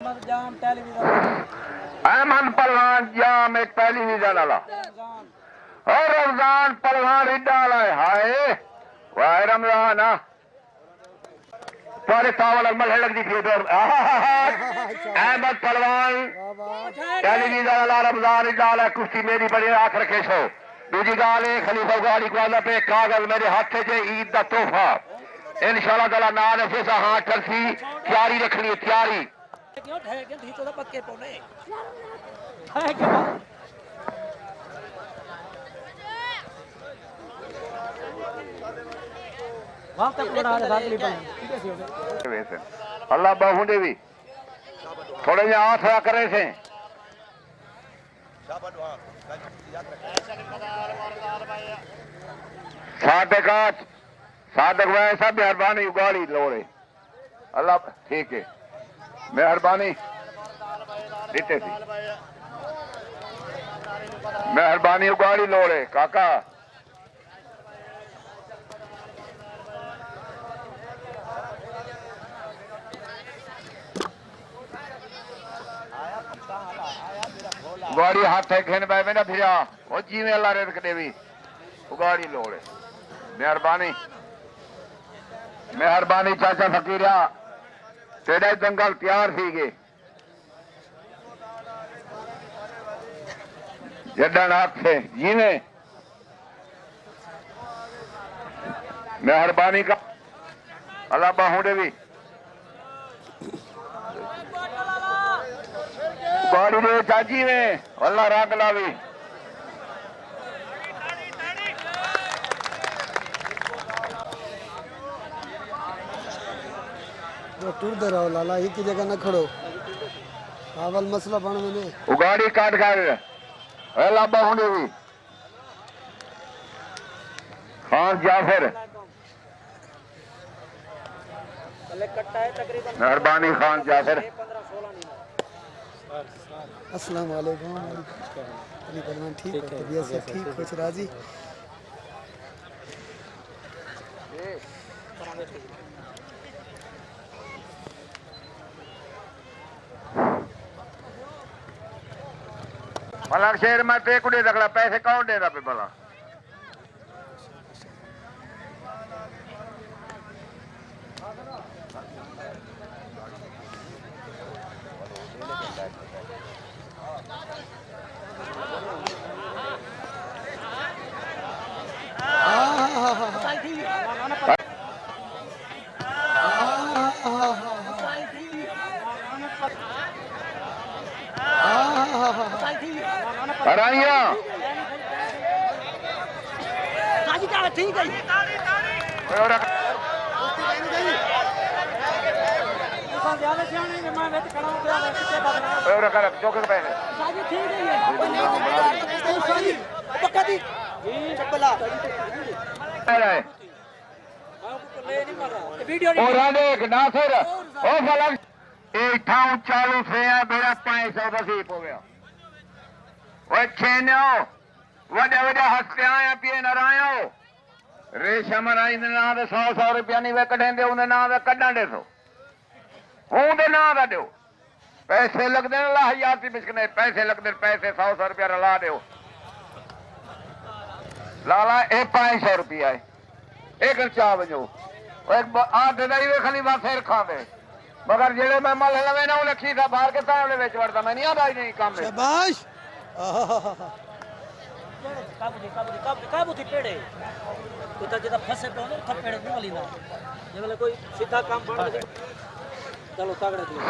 अहमद पहलवान जाम एक टेलीविजन वाला और रमजान पहलवान डाला है। हाय वाह रमजान तुम्हारे तावल मल लगती थी अहमद पहलवान टेलीविजन वाला रमजान डाला है। कुश्ती मेरी बड़ी आख रखे सो दूजी गाल खलीफा गाड़ी को पे कागज मेरे हाथ से ईद का तोहफा इंशाल्लाह ताला ना नफीसा हाँ टरसी तैयारी रखनी है तैयारी पक्के पौने अल्लाह बाहुंडे भी थोड़े जे हाथ करे से सादक वैसा मेहरबानी उगाड़ी लोड़े अल्लाह ठीक है मेहरबानी देते थी मेहरबानी उगाड़ी लोड़े काका उगाड़ी हाथ है खेन भाई मेरा फिर वो जीवे अल्लाह रेत देवी उगाड़ी लोड़े मेहरबानी मेहरबानी चाचा फकीरा तेरा जंगल तैयार थी गए जडन हाथ से जीने मेहरबानी का अल्लाह बाहुंडे भी गाड़ी दे चाची में अल्लाह रंग लावी टूर दे रहो लाला एक ही जगह न खड़ो आवल मसला बन में वो गाड़ी काट कर अल्लाह बाहुंडे भी खान जाफर मेहरबानी खान जाफर अस्सलाम वालेकुम अली पहलवान ठीक है तबीयत से ठीक खुश राजी मलक शेर में ते कुड़े रखला पैसे कौन दे रहा पे भला ठीक है चालू से मेरा 500 नसीब हो गया छेनो वडे वडे हस्ते आया पिए न रायो रेशम राई दे नां दे 100 रुपया नहीं वे कढेंदे उन नां दा कढां दे सो हूं दे नां दा दियो पैसे लगदे ने अल्लाह याती बिस्कने पैसे लगदे पैसे 100 रुपया रला दियो लाला ए 500 रुपया है एक चा वजो एक आधे दा ही खली बस सिर खांदे मगर जेड़े मैं मल लवे ना उन्हें खीसा बाहर के तावले विच वड़दा मैं नहीं आदा नहीं काम शाबाश काबू थी पेड़े तो जदा फसे पे तो पेड़े नहीं मिली ना ये वाला कोई सीधा काम बन दे चलो तगड़े दियो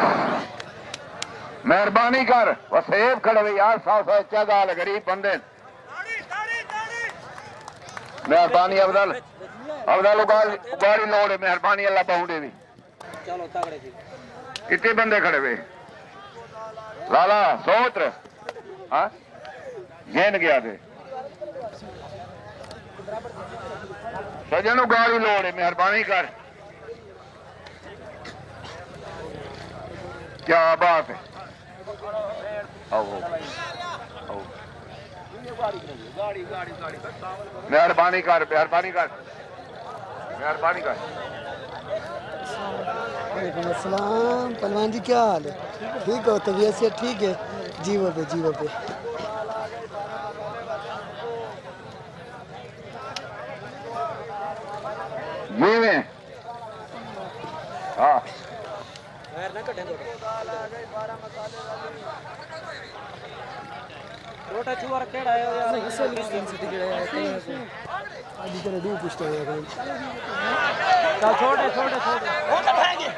मेहरबानी कर वसेब खड़े यार 100 चा गाल गरीब बंदे मेहरबानी अफजल अफजल गाड़ी लोड़े मेहरबानी अल्लाह बाहुंडे भी चलो तगड़े जी कितने बंदे खड़े हुए लाला सोत्र हाँ घेन गया थे सजनों गाड़ी लोड़े मेहरबानी कर क्या बात है मेहरबानी कर मेहरबानी कर मेहरबानी कर वालेकुम अस्सलाम। पहलवान जी क्या हाल है? ठीक हो? तबीयत से ठीक है? जीवो पे जीवो पे। जी में हाँ पैर ना कटेंगे रोटा चूहा केड़ा है यार अभी तेरे दो पूछते हैं यार। चल छोड़ छोड़ छोड़ वो तो फेंगे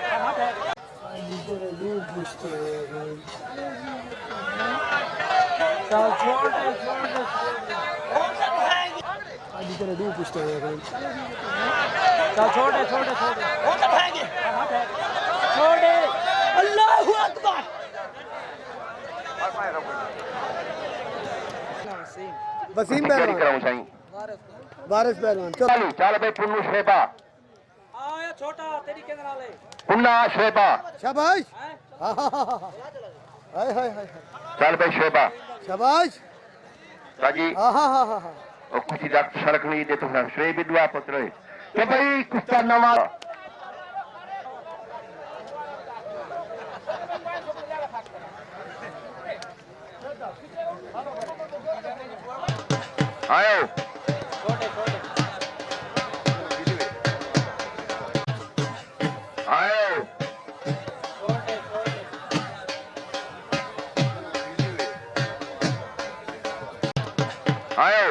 अभी तेरे दो पूछते हैं यार। चल छोड़ छोड़ अभी तेरे दो पूछते हैं यार। चल छोड़ छोड़ छोड़ वो तो फेंगे छोड़ अल्लाहू अकबर वसीम जारी पहलवान, कराऊं साईं वारिस पहलवान। चलो चालू चाल भाई पुन्नू शेबा आया छोटा तेरी के नाल है पुन्ना शेबा शाबाश। हैं हाय हाय हाय चाल भाई शेबा शाबाश। राजी हाँ हाँ हाँ हाँ हाँ। और कुछ इधर सड़क नहीं दे तो ना श्रेय भी दुआ पुत्र तो भाई कुछ नवा आयो छोटे छोटे आयो छोटे छोटे आयो